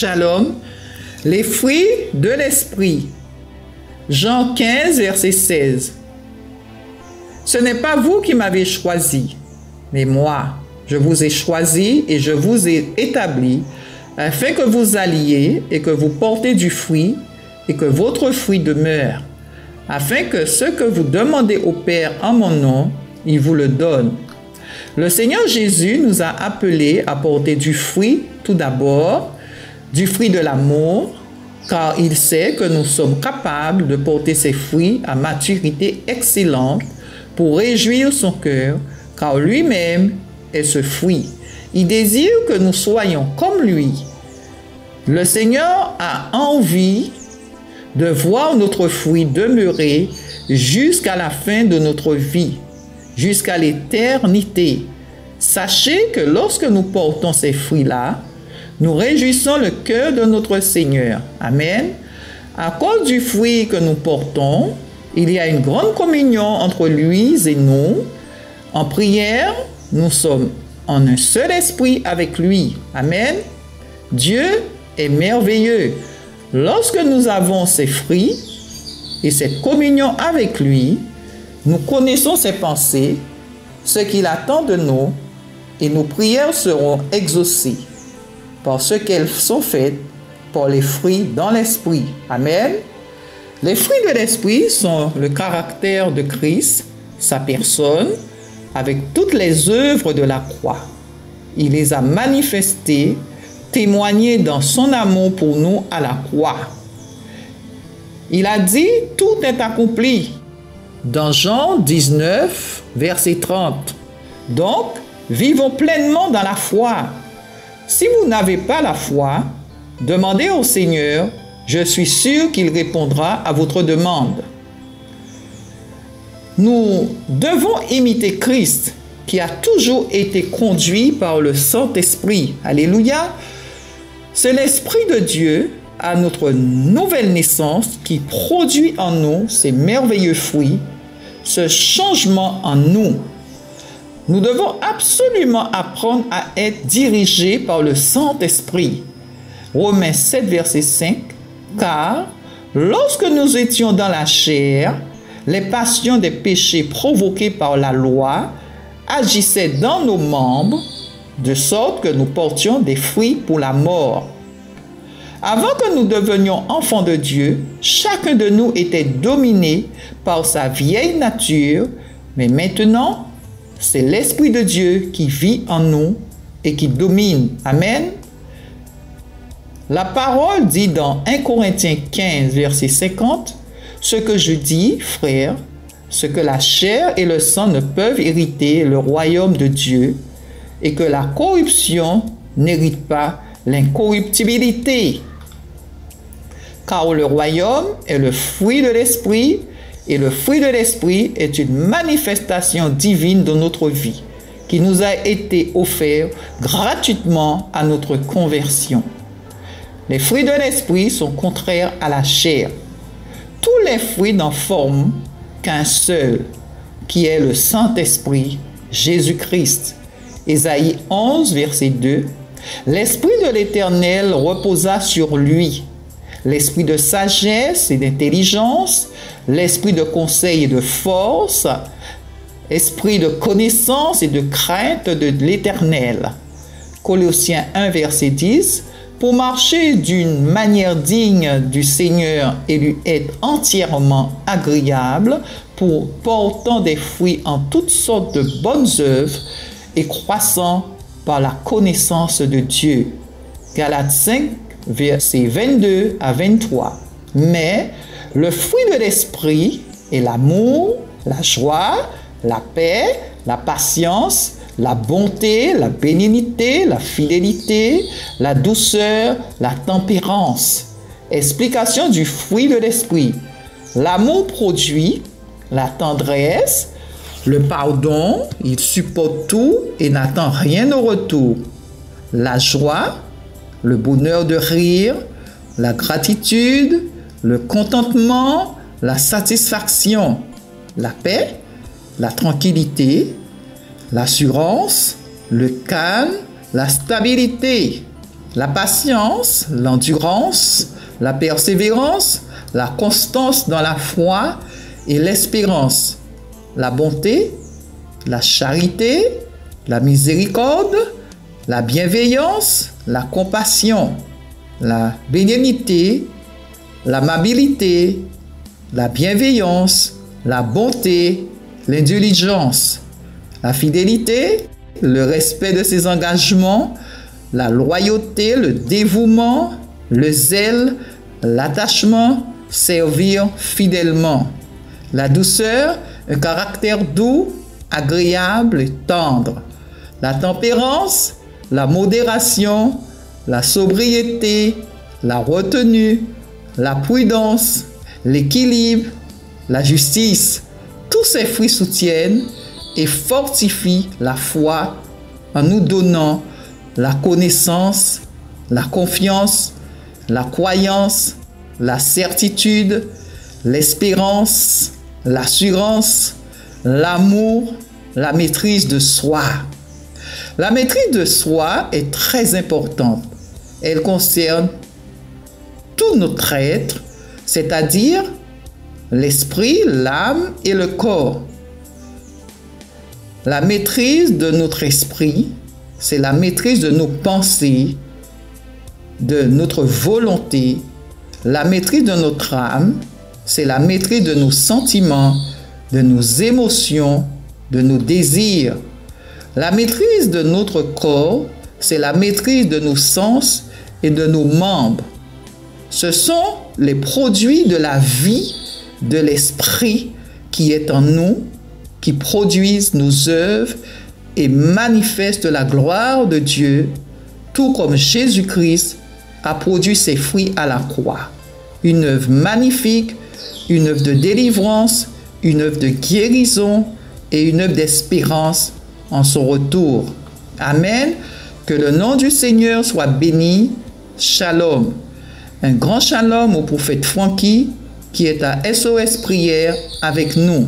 Shalom, les fruits de l'esprit. Jean 15, verset 16. Ce n'est pas vous qui m'avez choisi, mais moi, je vous ai choisi et je vous ai établi, afin que vous alliez et que vous portez du fruit et que votre fruit demeure, afin que ce que vous demandez au Père en mon nom, il vous le donne. Le Seigneur Jésus nous a appelés à porter du fruit tout d'abord, du fruit de l'amour, car il sait que nous sommes capables de porter ces fruits à maturité excellente pour réjouir son cœur, car lui-même est ce fruit. Il désire que nous soyons comme lui. Le Seigneur a envie de voir notre fruit demeurer jusqu'à la fin de notre vie, jusqu'à l'éternité. Sachez que lorsque nous portons ces fruits-là, nous réjouissons le cœur de notre Seigneur. Amen. À cause du fruit que nous portons, il y a une grande communion entre lui et nous. En prière, nous sommes en un seul esprit avec lui. Amen. Dieu est merveilleux. Lorsque nous avons ces fruits et cette communion avec lui, nous connaissons ses pensées, ce qu'il attend de nous, et nos prières seront exaucées parce qu'elles sont faites par les fruits dans l'esprit. Amen. Les fruits de l'esprit sont le caractère de Christ, sa personne, avec toutes les œuvres de la croix. Il les a manifestés, témoignés dans son amour pour nous à la croix. Il a dit, tout est accompli. Dans Jean 19, verset 30. Donc, vivons pleinement dans la foi. Si vous n'avez pas la foi, demandez au Seigneur, je suis sûr qu'il répondra à votre demande. Nous devons imiter Christ, qui a toujours été conduit par le Saint-Esprit. Alléluia! C'est l'Esprit de Dieu, à notre nouvelle naissance, qui produit en nous ces merveilleux fruits, ce changement en nous. Nous devons absolument apprendre à être dirigés par le Saint-Esprit. Romains 7, verset 5. Car lorsque nous étions dans la chair, les passions des péchés provoqués par la loi agissaient dans nos membres, de sorte que nous portions des fruits pour la mort. Avant que nous devenions enfants de Dieu, chacun de nous était dominé par sa vieille nature, mais maintenant, c'est l'Esprit de Dieu qui vit en nous et qui domine. Amen. La parole dit dans 1 Corinthiens 15, verset 50, « Ce que je dis, frères, ce que la chair et le sang ne peuvent hériter le royaume de Dieu, et que la corruption n'hérite pas l'incorruptibilité. Car le royaume est le fruit de l'esprit, et le fruit de l'esprit est une manifestation divine de notre vie, qui nous a été offert gratuitement à notre conversion. Les fruits de l'esprit sont contraires à la chair. Tous les fruits n'en forment qu'un seul, qui est le Saint-Esprit, Jésus-Christ. Ésaïe 11, verset 2. L'Esprit de l'Éternel reposa sur lui. L'esprit de sagesse et d'intelligence, l'esprit de conseil et de force, esprit de connaissance et de crainte de l'Éternel. Colossiens 1, verset 10. Pour marcher d'une manière digne du Seigneur et lui être entièrement agréable, pour portant des fruits en toutes sortes de bonnes œuvres et croissant par la connaissance de Dieu. Galates 5, versets 22 à 23. Mais le fruit de l'esprit est l'amour, la joie, la paix, la patience, la bonté, la bénignité, la fidélité, la douceur, la tempérance. Explication du fruit de l'esprit. L'amour produit la tendresse, le pardon, il supporte tout et n'attend rien au retour. La joie, le bonheur de rire, la gratitude, le contentement, la satisfaction, la paix, la tranquillité, l'assurance, le calme, la stabilité. la patience, l'endurance, la persévérance, la constance dans la foi et l'espérance, la bonté, la charité, la miséricorde, la bienveillance, la compassion, la bénignité, l'amabilité, la bienveillance, la bonté, l'indulgence, la fidélité, le respect de ses engagements, la loyauté, le dévouement, le zèle, l'attachement, servir fidèlement, la douceur, un caractère doux, agréable et tendre, la tempérance, la modération, la sobriété, la retenue, la prudence, l'équilibre, la justice. Tous ces fruits soutiennent et fortifient la foi en nous donnant la connaissance, la confiance, la croyance, la certitude, l'espérance, l'assurance, l'amour, la maîtrise de soi. La maîtrise de soi est très importante. Elle concerne tout notre être, c'est-à-dire l'esprit, l'âme et le corps. La maîtrise de notre esprit, c'est la maîtrise de nos pensées, de notre volonté. La maîtrise de notre âme, c'est la maîtrise de nos sentiments, de nos émotions, de nos désirs. La maîtrise de notre corps, c'est la maîtrise de nos sens et de nos membres. Ce sont les produits de la vie de l'esprit qui est en nous, qui produisent nos œuvres et manifestent la gloire de Dieu, tout comme Jésus-Christ a produit ses fruits à la croix. Une œuvre magnifique, une œuvre de délivrance, une œuvre de guérison et une œuvre d'espérance en son retour. Amen. Que le nom du Seigneur soit béni. Shalom. Un grand shalom au prophète Francky qui est à SOS Prière avec nous.